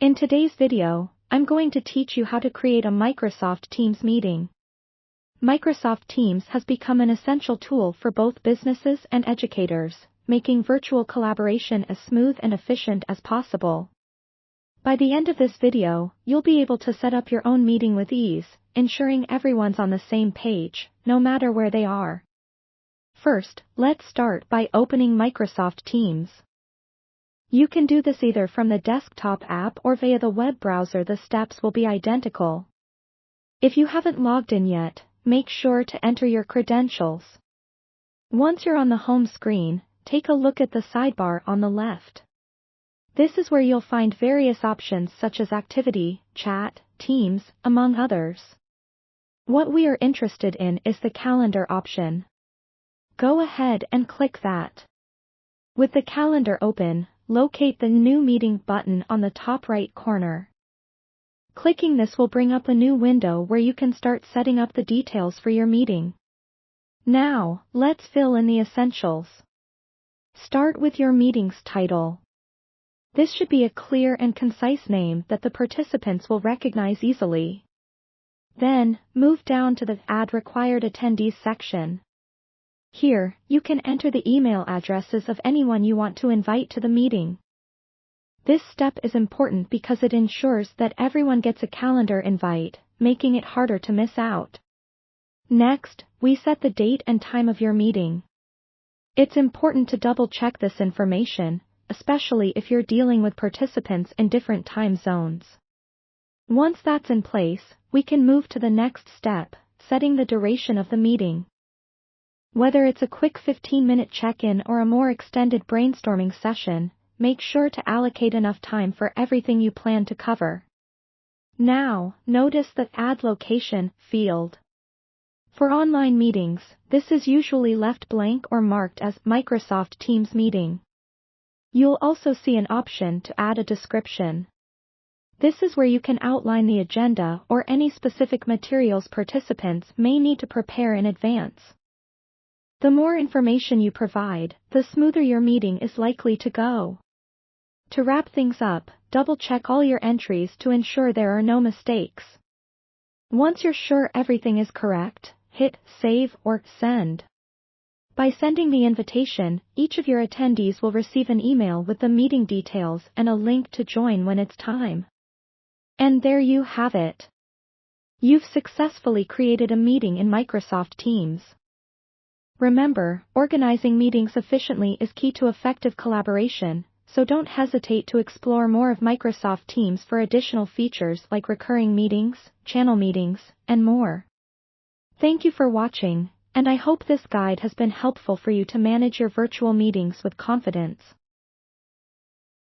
In today's video, I'm going to teach you how to create a Microsoft Teams meeting. Microsoft Teams has become an essential tool for both businesses and educators, making virtual collaboration as smooth and efficient as possible. By the end of this video, you'll be able to set up your own meeting with ease, ensuring everyone's on the same page, no matter where they are. First, let's start by opening Microsoft Teams. You can do this either from the desktop app or via the web browser. The steps will be identical. If you haven't logged in yet, make sure to enter your credentials. Once you're on the home screen, take a look at the sidebar on the left. This is where you'll find various options such as Activity, Chat, Teams, among others. What we are interested in is the Calendar option. Go ahead and click that. With the calendar open, locate the New Meeting button on the top right corner. Clicking this will bring up a new window where you can start setting up the details for your meeting. Now, let's fill in the essentials. Start with your meeting's title. This should be a clear and concise name that the participants will recognize easily. Then, move down to the Add Required Attendees section. Here, you can enter the email addresses of anyone you want to invite to the meeting. This step is important because it ensures that everyone gets a calendar invite, making it harder to miss out. Next, we set the date and time of your meeting. It's important to double-check this information, especially if you're dealing with participants in different time zones. Once that's in place, we can move to the next step, setting the duration of the meeting. Whether it's a quick 15-minute check-in or a more extended brainstorming session, make sure to allocate enough time for everything you plan to cover. Now, notice the Add Location field. For online meetings, this is usually left blank or marked as Microsoft Teams Meeting. You'll also see an option to add a description. This is where you can outline the agenda or any specific materials participants may need to prepare in advance. The more information you provide, the smoother your meeting is likely to go. To wrap things up, double-check all your entries to ensure there are no mistakes. Once you're sure everything is correct, hit Save or Send. By sending the invitation, each of your attendees will receive an email with the meeting details and a link to join when it's time. And there you have it. You've successfully created a meeting in Microsoft Teams. Remember, organizing meetings efficiently is key to effective collaboration, so don't hesitate to explore more of Microsoft Teams for additional features like recurring meetings, channel meetings, and more. Thank you for watching, and I hope this guide has been helpful for you to manage your virtual meetings with confidence.